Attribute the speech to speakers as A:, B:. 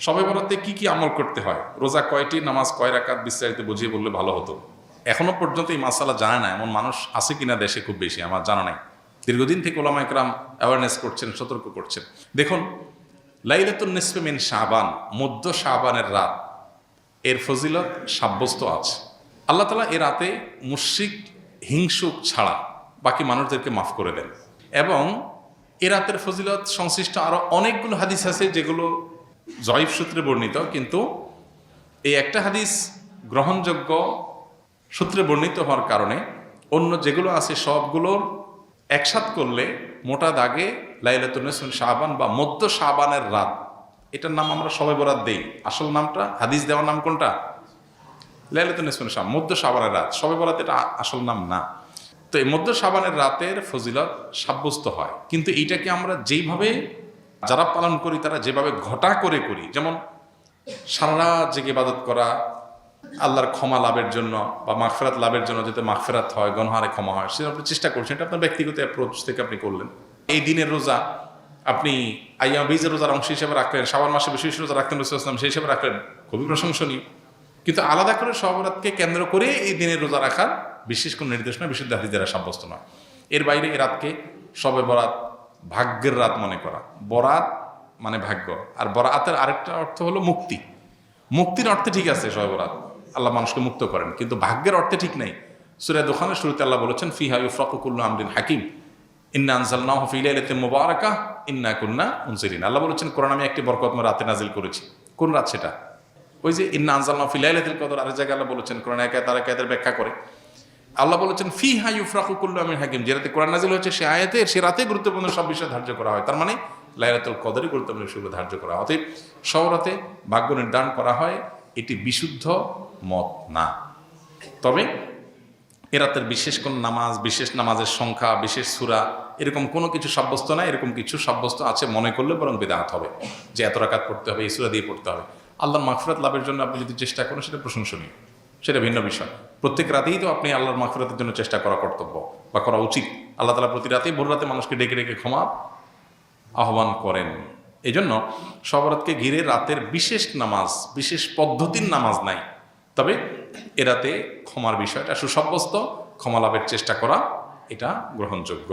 A: শবে বরাতে কি কি আমল করতে হয়, রোজা কয়টি, নামাজ কয় রাকাত, বিস্তারিত বুঝিয়ে বললে ভালো হতো। এখনো পর্যন্ত এই মাসালা জানে না এমন মানুষ আছে কিনা দেশে খুব বেশি, আমার জানা নাই। দীর্ঘদিন থেকে ওলামা একরাম অ্যাওয়ারনেস করছেন, সতর্ক করছেন। দেখুন, লাইলাতুন নিসফে মিন শাবান, মধ্য শাবানের রাত, এর ফজিলত সাব্যস্ত আছে। আল্লাহ তাআলা এ রাতে মুশরিক হিংসুক ছাড়া বাকি মানুষদেরকে মাফ করে দেন। এবং এ রাতের ফজিলত সংশ্লিষ্ট আরো অনেকগুলো হাদিস আছে যেগুলো জয়ীফ সূত্রে বর্ণিত, কিন্তু এই একটা হাদিস গ্রহণযোগ্য সূত্রে বর্ণিত হওয়ার কারণে অন্য যেগুলো আছে সবগুলোর একসাথ করলে মোটা দাগে লাইলাতুন নিসফে শাবান বা মধ্য শাবানের রাত, এটার নাম আমরা শবে বরাত দেই। আসল নামটা, হাদিস দেওয়ার নাম কোনটা? লাইলাতুন নিসফে শাবান, মধ্য শাবানের রাত। শবে বরাত এটা আসল নাম না। তো এই মধ্য শাবানের রাতের ফজিলত সাব্যস্ত হয়, কিন্তু এইটাকে আমরা যেইভাবে যারা পালন করি তারা যেভাবে ঘটা করে করি, যেমন সারা রাত জেগে ইবাদত করা আল্লাহর ক্ষমা লাভের জন্য বা মাগফিরাত লাভের জন্য, যাতে মাগফিরাত হয়, গুনাহে ক্ষমা হয়, সেটা আপনি চেষ্টা করছেন। এটা আপনার ব্যক্তিগত অ্যাপ্রোচ থেকে আপনি করলেন। এই দিনের রোজা আপনি আইয়াম বীজের রোজার অংশ হিসেবে রাখলেন, শাবান মাসে বিশেষ রোজা রাখলেন, রাসূলুল্লাহ সাল্লাল্লাহু আলাইহি ওয়াসাল্লাম সেই হিসেবে রাখলেন, খুবই প্রশংসনীয়। কিন্তু আলাদা করে শবে বরাতকে কেন্দ্র করে এই দিনের রোজা রাখার বিশেষ কোনো নির্দেশনা বিশুদ্ধ হাদিস দ্বারা সাব্যস্ত নয়। এর বাইরে এই রাতকে শবে বরাত ভাগ্যের রাত মনে করা। বরাত মানে ভাগ্য, আর বরাতের আরেকটা অর্থ হলো মুক্তি। মুক্তির অর্থে ঠিক আছে শবে বরাত, আল্লাহ মানুষকে মুক্ত করেন, কিন্তু ভাগ্যের অর্থে ঠিক নেই। সূরা দুখানের শুরুতে আল্লাহ বলেছেন, ফিহা ইউফরাকু কুল্লু আমরিন হাকিম ইন্না আনজালনাহু ফি লাইলাতিন মুবারাকাহ ইন্না কুন্না মুনজিরিন। আল্লাহ বলেছেন, কোরআন আমি একটি বরকতময় রাতে নাজিল করেছি। কোন রাত সেটা? ওই যে ইন্না আনজালনাহু ফি লাইলাতিল কদর। আরেক জায়গায় আল্লাহ বলেছেন, কোরআন একাত আর একাতের ব্যাখ্যা করে আল্লাহ বলেছেন, ফিহা ইউফরাকু কুল্লু আমরিন হাকিম। যে রাতে কোরআন নাজিল হয়েছে সে আয়াতে, সে রাতে গুরুত্বপূর্ণ সব বিষয় ধার্য করা হয়। তার মানে লাইলাতুল কদরে গুরুত্বপূর্ণ বিষয়গুলো ধার্য করা হয়। অতএব সব রাতে ভাগ্য নির্ধারণ করা হয়, এটি বিশুদ্ধ মত না। তবে এ রাতের বিশেষ কোন নামাজ, বিশেষ নামাজের সংখ্যা, বিশেষ সূরা, এরকম কোনো কিছু সাব্যস্ত না। এরকম কিছু সাব্যস্ত আছে মনে করলে বরং বিদআত হবে, যে এত রাকাত পড়তে হবে, এই সূরা দিয়ে পড়তে হবে। আল্লাহর মাগফিরাত লাভের জন্য আপনি যদি চেষ্টা করেন সেটা প্রশংসনীয়, সেটা ভিন্ন বিষয়। প্রত্যেক রাতেই তো আপনি আল্লাহর মাগফিরাতের জন্য চেষ্টা করা কর্তব্য বা করা উচিত। আল্লাহ তাআলা প্রতি রাতেই ভোর রাতে মানুষকে ডেকে ডেকে ক্ষমা আহ্বান করেন। এই জন্য শবে বরাতকে ঘিরে রাতের বিশেষ নামাজ, বিশেষ পদ্ধতির নামাজ নাই। তবে এ রাতে ক্ষমার বিষয়টা সুসাব্যস্ত, ক্ষমা লাভের চেষ্টা করা এটা গ্রহণযোগ্য।